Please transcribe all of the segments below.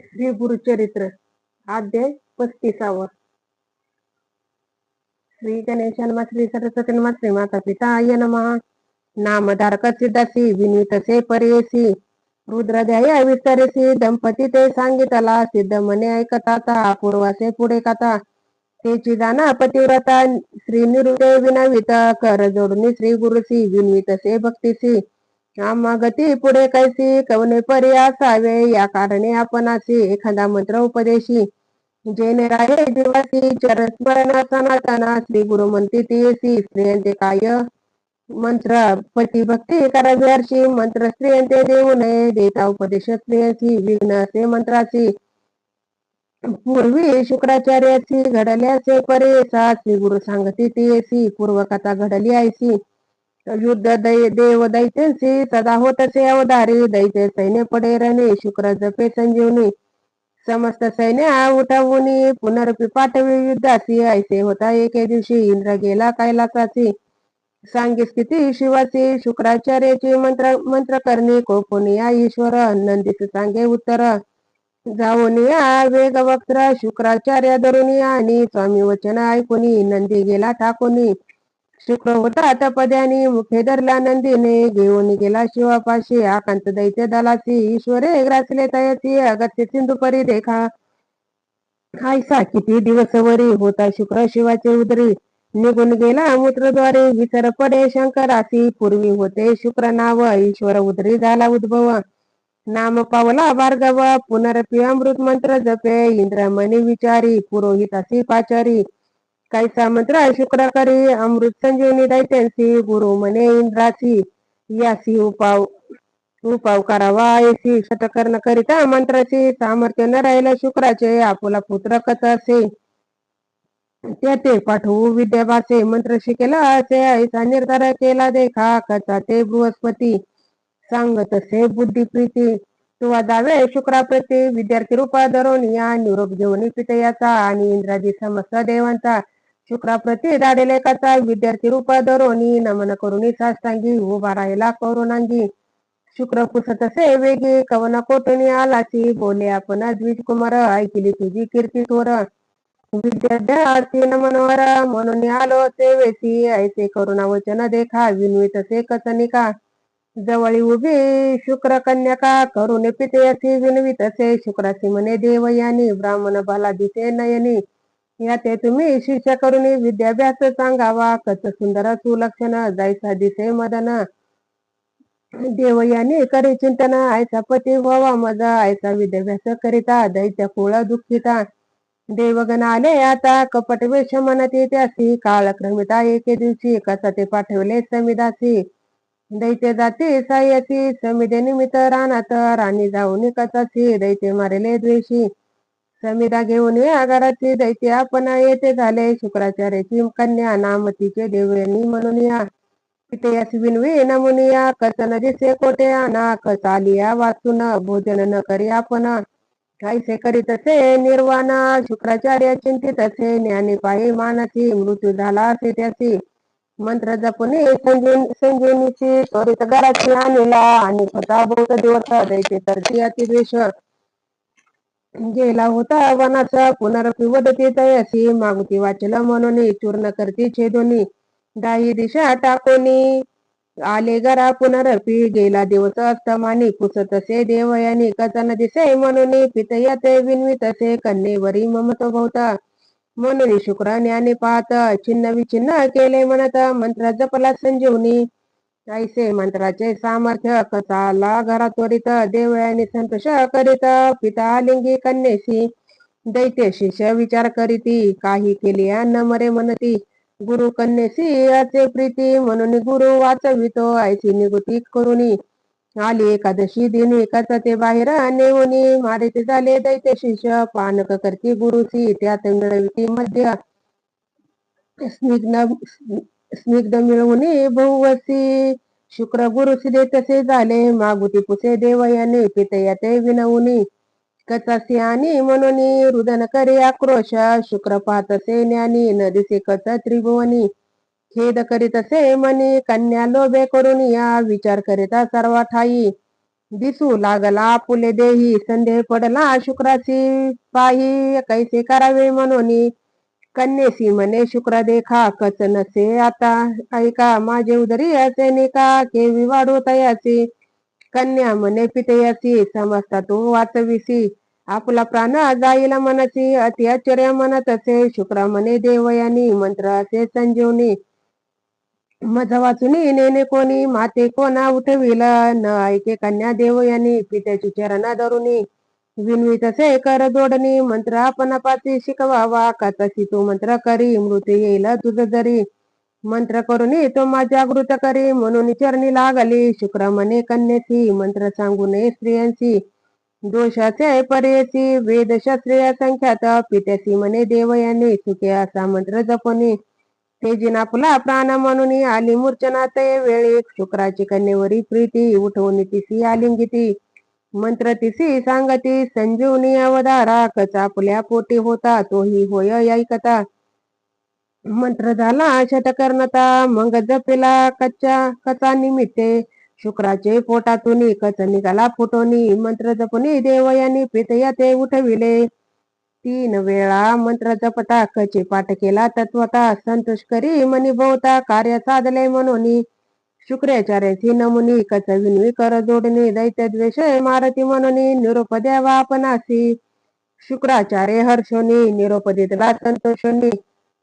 श्री गुरुचरित्र अध्याय 35. श्री गणेश नमः श्री सरस्वती नमः श्री माता पिता आय नमः. नामधारक सिद्धासी विनीतसे परेसी रुद्रध्याय विस्तारेसी दंपती ते सांगितला सिद्ध मने ऐकताता पूर्वासे पुढे कथा तेची जाना पतिव्रता श्री निरुते विनवित कर जोडणी श्री गुरुसी विनवितसे भक्तीसी आम्हा गती पुढे कैसी कवने परी असावे या कारणे आपणासी एखादा मंत्र उपदेशी जेने राहे जीवासी चरस्मरण सनातना श्री गुरु म्हणती ती स्त्रियांचे काय मंत्र पती भक्ती करावी हर्षी मंत्र स्त्रियांचे देऊ नये देता उपदेश स्त्रियांची विघ्न असे मंत्राची पूर्वी शुक्राचार्याची घडल्याचे परेसा श्री गुरु सांगती ती पूर्वकथा घडली ऐसी युद्ध देव दैत्यांशी सदा होतसे अवधारी दैत्य सैन्य पडे रणे शुक्र जपे संजीवनी समस्त सैन्य उठावून पुनरपी पाठवी युद्धासी ऐसे होता एके दिवशी इंद्र गेला कैलासाची सांगीस किती शिवाची शुक्राचार्याची मंत्र करणी कोपुनिया ईश्वर नंदीस सांगे उत्तर जाऊनिया वेग वक्त्र शुक्राचार्य धरुनिया आणि स्वामी वचन ऐकुनी नंदी गेला ठाकुनी शुक्र होता तपद्यानी मुखे धरला नंदीने घेऊन गेला शिवापाशी आकांत दैत्य दलाची ईश्वरे ग्रासले तयाची अगत्य सिंधू परी देखा हायसा किती दिवस वरी होता शुक्र शिवाचे उदरी निघून गेला मूत्रद्वारे विसर पडे शंकरासी पूर्वी होते शुक्र नाव ईश्वर उदरी झाला उद्भव नाम पावला भार्गव पुनरपी अमृत मंत्र जपे इंद्रमणी विचारी पुरोहितासी पाचारी कैसा मंत्र शुक्र करी अमृत संजीवनी दैत्यांसी गुरु मने इंद्रासी यासी उपाव करावा ऐसी शतकर्ण करिता मंत्राची सामर्थ्य न राहिला शुक्राचे आपुला पुत्र कथ असे ते पाठवू विद्याभासे मंत्र शिकेला असे ऐसा निर्धार केला देखा कथा ते बृहस्पती सांगत असे बुद्धी प्रीती तुवा जावे शुक्राप्रती विद्यार्थी रूपा धरून या निरोप घेऊन पितयाचा आणि इंद्रादी समस्त देवांचा शुक्राप्रती दाडेले कथा विद्यार्थी रूपा धरोनी नमन करुणी साष्टांगी उभा राहिला करुणांगी शुक्र पुसत असे वेगी कवन कोटणी आलाची बोले आपण द्विज कुमार ऐकली तुझी कीर्ती थोर विद्यार्थी नमनवर म्हणून आलो सेवेसी ऐसे करुणा वचन देखा विनवित से कथनिका जवळी उभी शुक्र कन्यका करुणे पितयसी विनवित असे शुक्रासी म्हणे देवयानी ब्राह्मण बाला दिसे नयनी याते तुम्ही शिष्य करुणी विद्याभ्यास सांगावा कथ सुंदर सुलक्षण जैसा दिसे मदन देवयानी करी चिंतन ऐसा पती व्हावा मज ऐसा विद्याभ्यास करिता दैत्य कुळ दुःखिता देवगण आले आता कपट वेश म्हणती त्यासी काळक्रमिता एके दिवशी कसा ते पाठवले समिदासी दैत्य जाती सायसी समिदे निमित्त रानात राणी जाऊन कसासी दैत्य मारेले द्वेषी समिदा घेऊन आगाराची दैत्य आपण येथे झाले शुक्राचार्याची कन्या नाम तिचे देवयानी म्हणून या पितयास विनवी नमुनिया कथन दिसे कोटे आणा कसालिया वाचून भोजन न करी आपण कैसे करीत असे निर्वाणा शुक्राचार्य चिंतित असे ज्ञानी पायी मानाची मृत्यू झाला असे त्याची मंत्र जपुनी संजीवनीची त्वरित घराची आणला आणि स्वतः बहुत दिवस दैत्य तर ती अतिद्वेष गेला होता वनाचा पुनरपी वदती तयसी मागुती वाचल म्हणून चूर्ण करती छेदोनी दाही दिशा टाकोनी आले घरा पुनरपी गेला दिवस अस्तमानी पुसत असे देवयानी कथन दिसे म्हणून पितयते विनवित असे कन्येवरी ममत्व भवता म्हणून शुक्र ज्ञानी पाहत छिन्न विछिन्न केले म्हणत मंत्र जपला संजीवनी ऐसे मंत्राचे सामर्थ्य कसाला घरा त्वरित देवयानी संतोष करीत पिता लिंगी कन्येशी दैत्य शिष्य विचार करीती काही केली न मरे म्हणती गुरु कन्येशी असे प्रीती म्हणून गुरु वाचवितो ऐसी निगुती करुणी आली एकादशी दिनी कसा ते बाहेर नेऊनी मारित झाले दैत्य शिष्य पानक करती गुरुसी त्यात मिळविती मध्य स्निग्ध मिळवून बहुवसी शुक्र गुरुसी देतसे झाले मागुती पुसे देवयानी पितयते विनवुनी कचासी आणि म्हणून रुदन करी आक्रोश शुक्र पाहतसे ज्ञानी न दिसे कच त्रिभुवनी खेद करीत असे मनी कन्या लोभे करून या विचार करिता सर्व ठाई दिसू लागला फुले देही संदेह पडला शुक्राची पाही कैसे करावे म्हणून कन्येसी म्हणे शुक्र देखा कच नसे आता ऐका माझे उदरी असे निका केवी वाढू तयाची कन्या म्हणे पितयाची समजता तो वाचविसी आपला प्राण जाईल मनसी अति आश्चर्य म्हणत असे शुक्र म्हणे देवयानी मंत्र असे संजीवनी मज वाचुनी नेने कोणी माते कोणा उठविल न ऐके कन्या देवयानी पित्याची चरण धरुनी विनवीत असे कर जोडणी मंत्र आपण पाची शिकवावा का तशी तो मंत्र करी मृत्यू येईल तुझ जरी मंत्र करून तो जागृत करी म्हणून चरणी लागली शुक्र म्हणे कन्येची मंत्र सांगू नये स्त्रियांची दोषाचे परेसी वेदशास्त्रीय संख्यात पित्याची म्हणे देवयानी सुखे असा मंत्र जपणी तेजीन आपला प्राण म्हणून आली मूर्छना ते वेळी शुक्राची कन्येवरी प्रीती उठवून तिसी आलिंगिती मंत्र तिसी सांगती संजीवनी अवधारा कचा आपल्या पोटी होता तोही होय ऐकता मंत्र झाला शतकर्णता मग जपिला कचा निमित्ते शुक्राचे पोटातून कच निघाला फुटोनी मंत्र जपुनी देवयानी प्रीतया ते उठविले 3 वेळा मंत्र जपता कचे पाठ केला तत्वता संतोष करी मनी भोवता कार्य साधले म्हणून शुक्राचार्याची नमुनी कच विनवी कर जोडणे दैत्य द्वेष मारती म्हणून निरोप द्यावा आपणासी शुक्राचार्य हर्षोनी निरोप दिला संतोषोनी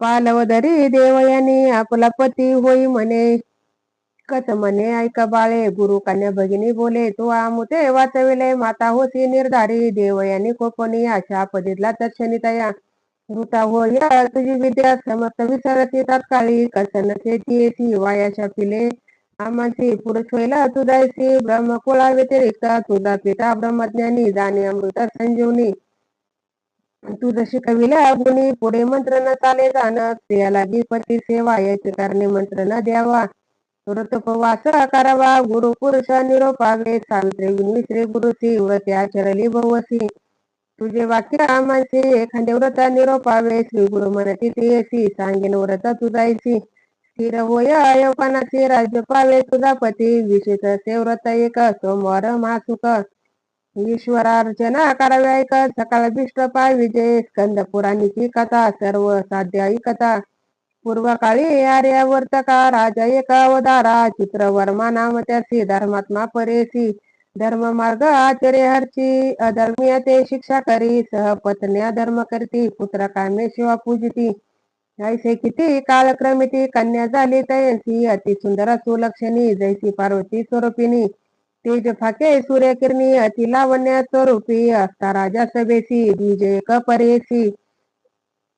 पालवदरी देवयानी आपला पती होई म्हणे कच म्हणे ऐका बाळे गुरु कन्या भगिनी बोले तो आमुते वाचविले माता होती निर्धारी देवयानी कोपनी आशा पदितला तत्क्षणी तया ऋता होय तुझी विद्या समस्त विसरती तात्काळी कसन ती वायाशा पिले आमाची पुरुष होईला तुझायसी ब्रह्मकुळा व्यतिरिक्त तुझा पिता ब्रह्मज्ञानी जाणे अमृत संजीवनी तुझ शिकविल्या गुणी पुढे मंत्र न चाले जाण स्त्रियाला पती सेवा याचे कारणे मंत्र न द्यावा व्रतोपवास करावा गुरु पुरुष निरोपावे सावित्रे विश्रे गुरुची व्रते आचरली बहुवसी तुझे वाक्य आमाचे एखादे व्रत निरोपावे श्री गुरु म्हणती तेसी सांगेन व्रत तुझायसी स्थिर होय अयोपानाचे राज्य पावे तुझा पती विशेष असे व्रत एक सोमवार मासुक ईश्वरार्चना करावी ऐक सकाळ भिष्ट पाय विजय स्कंद पुराणीची कथा सर्व साध्य कथा पूर्वकाळी आर्यावर्तका राजा एका अवतारा चित्रवर्मा नाम त्यासी धर्मात्मा परेसी धर्म मार्ग आचर्य हरची अधर्मीय ते शिक्षा करी सहपत्न्या धर्म करती पुत्र कामे शिवा पूजिती ऐसे किती कालक्रमिती कन्या झाली तयंसी अति सुंदर सुलक्षणी जैसी पार्वती स्वरूपिणी तेज फाके सूर्यकिरणी अति लावण्य स्वरूपी असता राजा सभेसी द्विज एक परेसी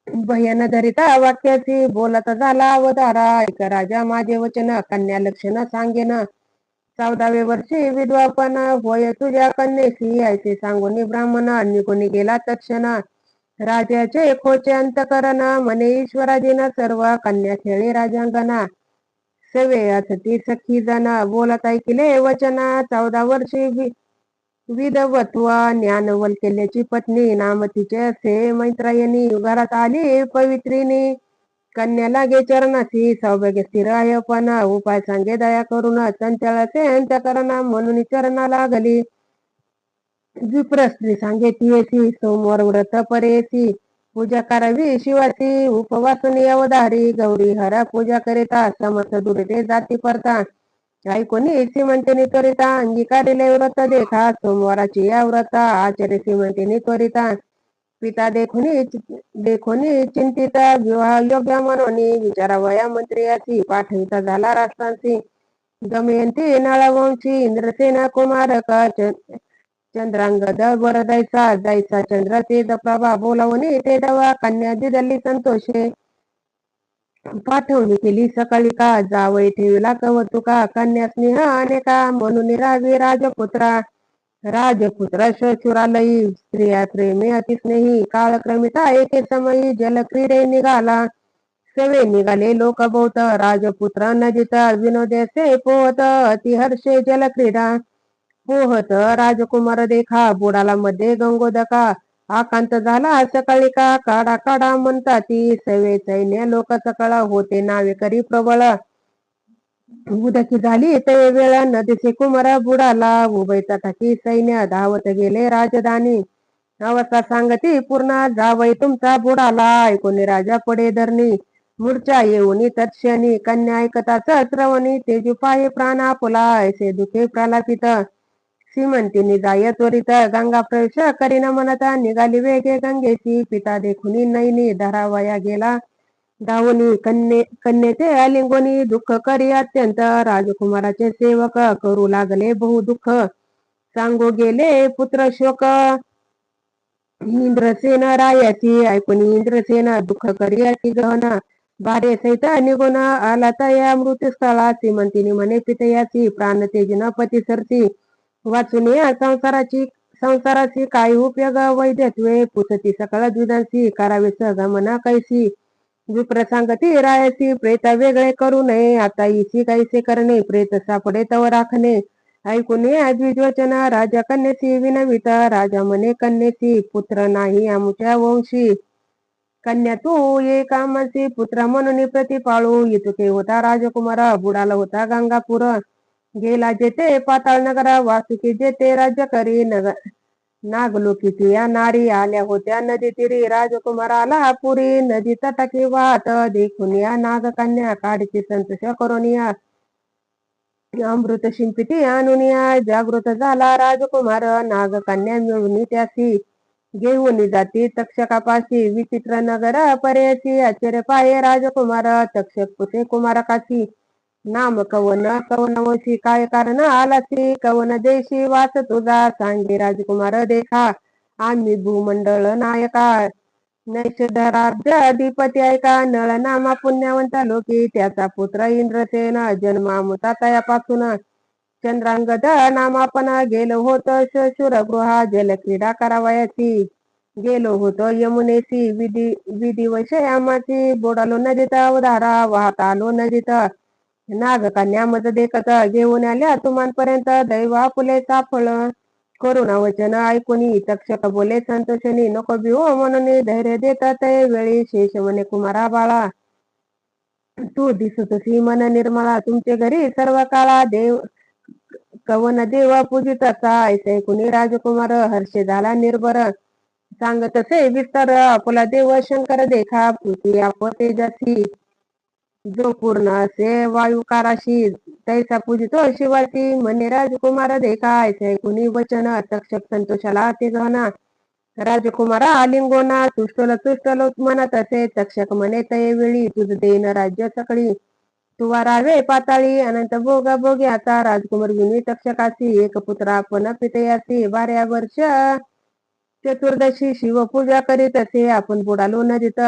भयन धरिता वाक्याची बोलत झाला अवतारा ऐक राजा माझे वचन कन्या लक्षण सांगेन 14वे वर्षी विद्वापन होय तुझ्या कन्येशी ऐसे सांगून ब्राह्मण निघून गेला तक्षण राजाचे खोचे अंतकरण म्हणे ईश्वराजीन सर्व कन्या खेळे राजांगणा सवे असती सखी जन बोलत ऐकले वचना 14 वर्षी विधवत्व ज्ञानवल केल्याची पत्नी नाम तिचे असे मैत्रायणी घरात आली पवित्रिनी कन्या लागे चरणाची सौभाग्य स्थिर आहे पण उपाय सांगे दया करून चंचळाचे अंतकरण म्हणून चरणा लागली विप्र स्त्री सांगे तियेसी सोमवार व्रत परेसी पूजा करावी शिवाची उपवासनी अवधारी गौरी हरा पूजा करिता समर्थ दुरिते जाती परता ऐकोनी श्रीमंतीनी त्वरिता अंगीकारिले व्रत देखा सोमवाराची या व्रत आचार्य श्रीमंतीनी त्वरिता पिता देखोनी चिंतित विवाह योग्य म्हणून विचारावया मंत्रियाची पाठविता झाला राष्ट्रांशी दमयंती नळवंशी इंद्रसेना कुमारक चंद्रांगद वरदायचा जायचा चंद्र तेज प्रभा बोलावणी ते दवा कन्या दिदली संतोषे पाठवणी केली सकाळी का जावई ठेविला कवतुका कन्या स्नेह अनेका म्हणून राहावी राजपुत्र शशुरालयी स्त्रिया प्रेमे अतिस्नेही काळक्रमिता एके समयी जलक्रीडे निघाला सवे निघाले लोक बहुत राजपुत्र नजित विनोदेसे पोहत अतिहर्षे जलक्रीडा पोहत राजकुमार देखा बुडाला मध्ये गंगोदका आकांत झाला सकाळी का काढा काढा म्हणता ती सवे सैन्य लोक सकळ होते नावे करी प्रबळ उदकी झाली ते वेळ नदीचे कुमार बुडाला उभयचा टाकी सैन्य धावत गेले राजधानी अवस्था सांगती पूर्ण जावई तुमचा बुडाला ऐकून राजा पडे धरणी मूर्छा येऊनी तत्क्षणी कन्या ऐकताच श्रवणी तेजू पाहे प्राण आपुला ऐसे दुखे प्रलापित श्रीमंतीनी जाय त्वरित गंगा प्रवेश करीन म्हणता निघाली वेगे गंगेची पिता देखुनी नैनी धरावया गेला धावनी कन्येचे आलिंगोनी दुःख करी अत्यंत राजकुमाराचे सेवक करू लागले बहु दुःख सांगू गेले पुत्र शोक इंद्रसेन रायाची ऐकून इंद्रसेन दुःख करी अति गहन भारे सहित निघून आला तया मृत्यूस्थळा श्रीमंतीने म्हणे पितयाची प्राण तेजन पती सरती वाचून या संसाराची काही उपयोग वैद्यत्वे पुसती सकळ द्विधांशी करावे सहगमना कैसी विप्र सांगती रायाची प्रेत वेगळे करू नये आता इसी कैसे करणे प्रेत सापडे तव राखणे ऐकून द्विजवचन राजा कन्येची विनवित राजा म्हणे कन्येची पुत्र नाही आमुच्या वंशी कन्या तू ये कामाची पुत्र म्हणून प्रतिपाळू इतके होता राजकुमार बुडाला होता गंगापूर गेला जेते पाताळ नगर वासुकी जेते राज्य करी नागलोकीची या नारी आल्या होत्या नदी तीरी राजकुमार आला पुरी नदी तटाकी वाहत देखून या नागकन्या काढीची संतोष करून या अमृत शिंपिती आणून या जागृत झाला राजकुमार नागकन्या मिळून त्यासी घेऊन जाती तक्षकापाशी विचित्र नगर पर्याची आश्चर्य पाये राजकुमार तक्षक पुसे कुमारकाशी नाम कवन कवनवशी काय कारण आलासी कवन देशी वास तुझा सांगे राजकुमार देखा आम्ही भूमंडळ नायका नैषधराब्ज अधिपती ऐका नळ नामा पुण्यवंत लोकी त्याचा पुत्र इंद्रसेन जन्मामुता तयापासून चंद्रांगद नामापण गेलो होत शूरगृहा जलक्रीडा करावयाची गेलो होतो यमुनेशी विधिवशयामाची बोडालो नदीत अवधारा वाहत आलो नदीत नागकन्या मज देखत घेऊन आल्या तुमांपर्यंत दैव फुले साफळ करुणा वचन ऐकून तक्षक बोले संतोषणी नको भिवो म्हणून धैर्य देतात वेळी शेष म्हणे कुमारा बाळा तू दिसतसी मन निर्मळा तुमचे घरी सर्व काळा देव कवन देव पूजित असा ऐसे कुणी राजकुमार हर्षे झाला निर्भर सांगत असे विस्तार आपला देव शंकर देखा पृथ्वी आप तेजसी जो पूर्ण असे वायुकाराशी तैसा पूजितो शिवाची म्हणे राजकुमार देखा ऐसे कुणी वचन तक्षक संतोषाला ते गहना राजकुमारा आलिंगोना तुष्टल म्हणत असे तक्षक म्हणे तये वेळी तुझ देन राज्य सकळी तुवा रावे पाताळी अनंत भोग भोग्याचा राजकुमार विनी तक्षकाशी एक पुत्र आपण पितयासी 12 वर्ष चतुर्दशी शिवपूजा करीत असे आपण बुडालो नदीत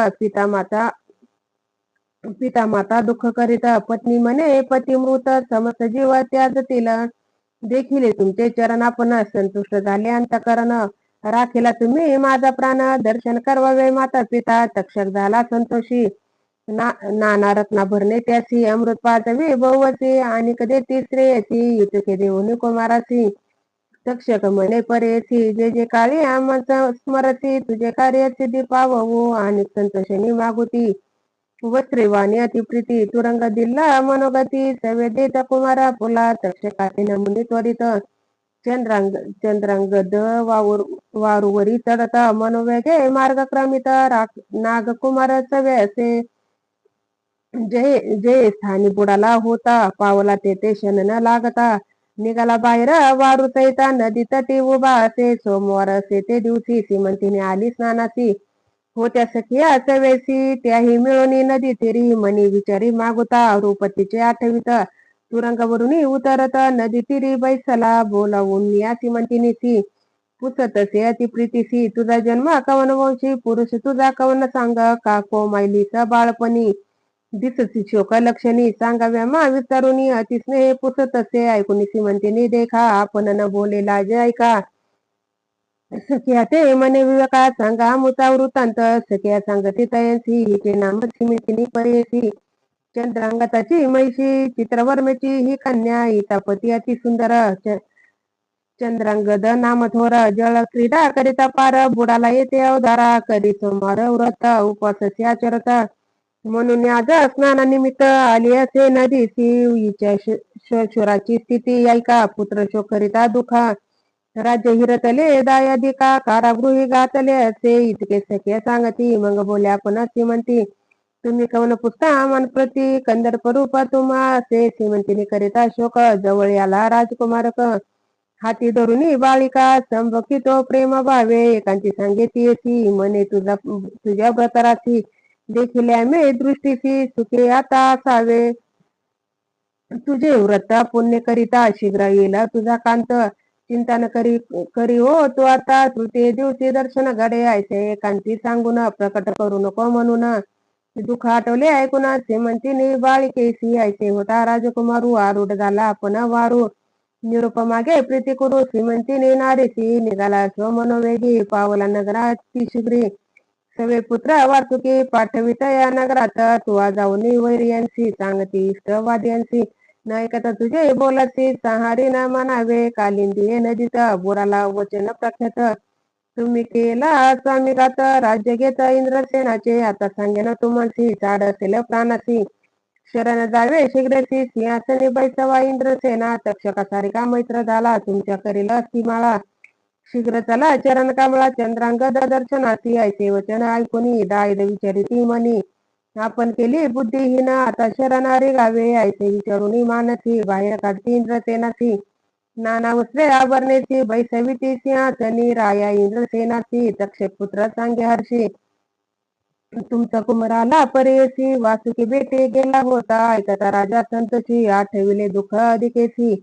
पिता माता दुःख करीत पत्नी म्हणे पती मृत समस्त जीव त्याजतील देखील तुमचे चरण आपण संतुष्ट झाले अंतकरण राखीला तुम्ही माझा प्राण दर्शन करवावे माता पिता तक्षक झाला संतोषी नाना रत्ना भरणे त्यासी अमृत पाजवी बहुवसी आणि कधी तिसरे इतके देऊन कुमारासी तक्षक म्हणे परेसी जे जे काळी आमचा स्मरती तुझे कार्य सिद्धी पाववो आणि संतोषणी मागुती वस्त्रेवाणी अतिप्रीती तुरंग दिल्ला मनोगती सवे देत कुमारा फुला तक्षकाचे नमुनी त्वरित चंद्रांगद वारुवरी चढता मनोवेगे मार्गक्रमित नागकुमार सवे असे जय जय स्थानी बुडाला होता पावला तेथे शन न लागता निघाला बाहेर वारू सहिता नदी तटी उभा असे सोमवार असे ते दिवशी श्रीमंतीने आली स्नानाची होत्या सखिया सवेसी त्याही मिळवणी नदी तीरी मनी विचारी मागुता रूपतीचे आठवित तुरंगावरून उतरत नदी तीरी बैसला बोलावून या श्रीमंतीनीसी पुसतसे अतिप्रीतीसी तुझा जन्म कवन वंशी पुरुष तुझा कवन सांग का कोमायलीचा बाळपणी दिससी शोक लक्षणी सांगाव्या मा विचारुनी अतिस्नेह पुसतसे ऐकून श्रीमंतीनी देखा आपण न बोले लाज ऐका सख्या ते मने विवेका सांगा मुता वृत्तांत सख्या सांगती तयंसी हिचे नाम श्रीमंतीनी परेसी चंद्रांगताची मैशी चित्रवर्मेची ही कन्या हितापती अति सुंदर चंद्रांगद नाम थोर जळ क्रीडा करिता पार बुडाला येते अवधारा करी सोमवार व्रत उपवास आचरत म्हणून आज स्नानानिमित्त आली असे नदीसी हिच्या शुराची स्थिती ऐका पुत्र शोक करिता दुखा राज्य हिरतले दायादिका कारागृही घातले असे इतके सख्य सांगती मग बोल्या पुन्हा श्रीमंती तुम्ही कवन पुसता मन प्रती कंदर्प रूप तुम्हा असे श्रीमंतीने करिता शोक जवळ याला राजकुमारक हाती धरुनी बालिका संभकितो प्रेम भावे एकांची सांगेती येती मने तुझ्या व्रतराची देखिल्या मे दृष्टीची सुखे आता असावे तुझे व्रत पुण्य करिता शीघ्र येईल तुझा कांत चिंता न करी हो तू आता तृतीय दिवशी दर्शन घडे ऐसे एकांती सांगून प्रकट करू नको म्हणून दुःख आठवले ऐकून श्रीमंतीने बाळिकेसी ऐसे होता राजकुमारू आरूढ झाला आपण वारू निरूप मागे प्रीती करू श्रीमंतीने नारीसी निघाला स्वमनोवेगी पावला नगराची शिगरी सवे पुत्र वासुकी पाठवित या नगरात तू जाऊन वैर्यांशी सांगती इष्टवाद्यांशी न ऐकता तुझे बोलाची सहारी न म्हणावे कालिंदी नदीत बोराला वचन प्रख्यात तुम्ही केला स्वामीघात राज्य घेत इंद्रसेनाचे आता सांगेन तुम्हाशी चाड असेल प्राणाशी शरण जावे शीघ्रशी सिंहासनी बैसवा इंद्रसेना तक्षका सारिका मैत्र झाला तुमच्या करील ती माळा शीघ्र चला चरण कमळा चंद्रांगद दर्शनाची ऐसे वचन ऐकूनी दायद विचारिती मनी आपण केली बुद्धिहीन आता शरणारी गावे ऐसे विचारुनी मानसी बाहेर काढती इंद्रसेनाची नाना वस्त्रे आभरणेची बैसविती सिंहासनी राया इंद्रसेनाची तक्षक पुत्र सांगे हर्षी तुमचा कुमराला परेसी वासुकी बेटे गेला होता ऐकता राजा संतोषी आठविले दुःख अधिकेची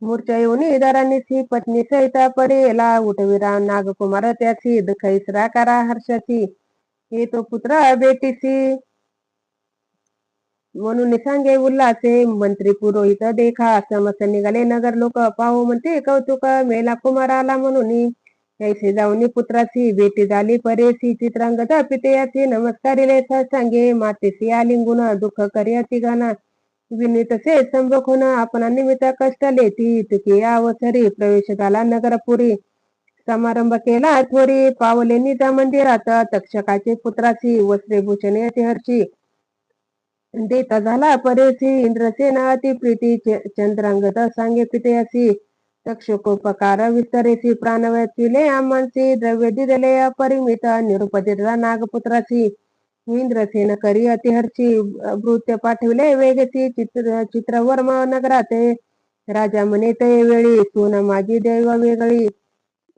मूर्छा येऊन दारांनीची पत्नी सहिता पडेला उठविरा नागकुमार त्याची दुःख इसरा करा हर्षाची येतो पुत्र बेटीसी म्हणून सांगे उल्हासे मंत्री पुरोहित देखा समस्त निघाले नगर लोक पाहू म्हणते कौतुक मेला कुमाराला म्हणून ऐसे जाऊन पुत्राची बेटी झाली परेसी चित्रांगद पितयाची नमस्कारिले सांगे मातेसी आलिंगुन दुःख करियाची गाना विनीतसे संभखून आपण निमित्त कष्ट लेती तुकी अवसरी प्रवेश झाला नगरपुरी समारंभ केला थोरी पावले निजा मंदिरात तक्षकाचे पुत्राची वस्त्रेभूषणे अति हर्षी देता झाला परेसी इंद्रसेना अति प्रीती चंद्रांगद सांगे पितयासी तक्षकोपकार विस्तरेसी प्राण वाचिले आमांसी द्रव्य दिले अपरिमित निरुपदिला नागपुत्राची इंद्रसेन करी अतिहर्षी भृत्य पाठविले वेगसी चित्रवर्म नगराते राजा म्हणे ते वेळी सून माझी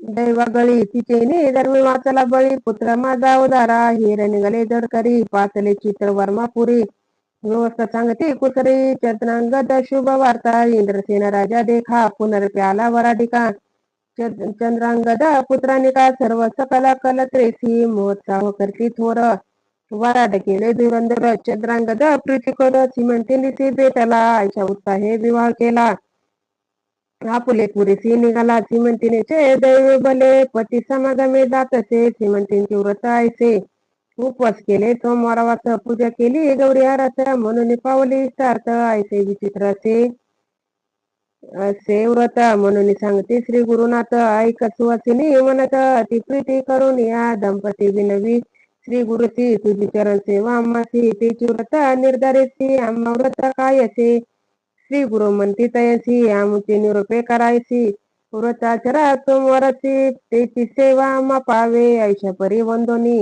दैवागळी तिचे धर्मी वाचला बळी पुत्र माझा उदारा हिर निघाले जड करी पाचले चित्रवर्मापुरी व्यवस्था सांगती कुसरी चंद्रांगद शुभ वार्ता इंद्रसेन राजा देखा पुनर्प्याला वराडिका चंद्रांगद पुत्रानिका सर्व सकल कलत्रेसी महोत्साह करती थोर वराड केले धुरंधर चंद्रांगद प्रीती कर श्रीमंतीनिसी भेटला आयशा उत्साहे विवाह केला आपुले पुरेसी निघाला श्रीमंतीनेचे दैव भले पती समागमे जातसे श्रीमंतींचे व्रत ऐसे उपवास केले सोमवारावास पूजा केली गौरी आरास म्हणून पावली सार्थ ऐसे विचित्र असे व्रत म्हणून सांगते श्री गुरुनाथ ऐक सुवासिनी म्हणत अति प्रीती करून या दंपती विनवी श्री गुरुची तुझी चरण सेवा आम्हासी तेची व्रत निर्धारेसी आम्हा व्रत कायचे श्री गुरु म्हणती तयसी आमुचे निरोपे करायची व्रताचरा सोमवारची तेची सेवा आम्हा पावे ऐशा परी वंदोनी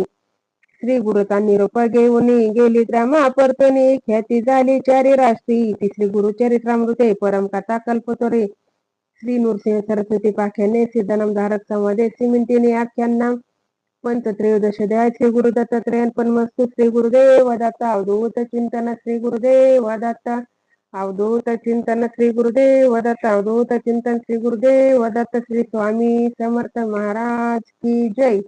श्री गुरुचा निरोप घेऊन गेली ग्रामा परतोनी ख्याती झाली चारी राष्ट्री तिसरी गुरुचरित्रामृते परमकथा कल्पतोरे श्री नृसिंह सरस्वती पाख्याने सिद्धनाम धारक संवादे श्रीमिंतीने आख्यान पंचत्रयोदश अध्याय श्री गुरु दत्तात्रयन पन्मस्तु श्री गुरुदेव दत्त अवधूत चिंतन श्री गुरुदेव दत्त अवधूत चिंतन श्री गुरुदेव दत्त अवधूत चिंतन श्री गुरुदेव दत्त श्री स्वामी समर्थ महाराज की जय।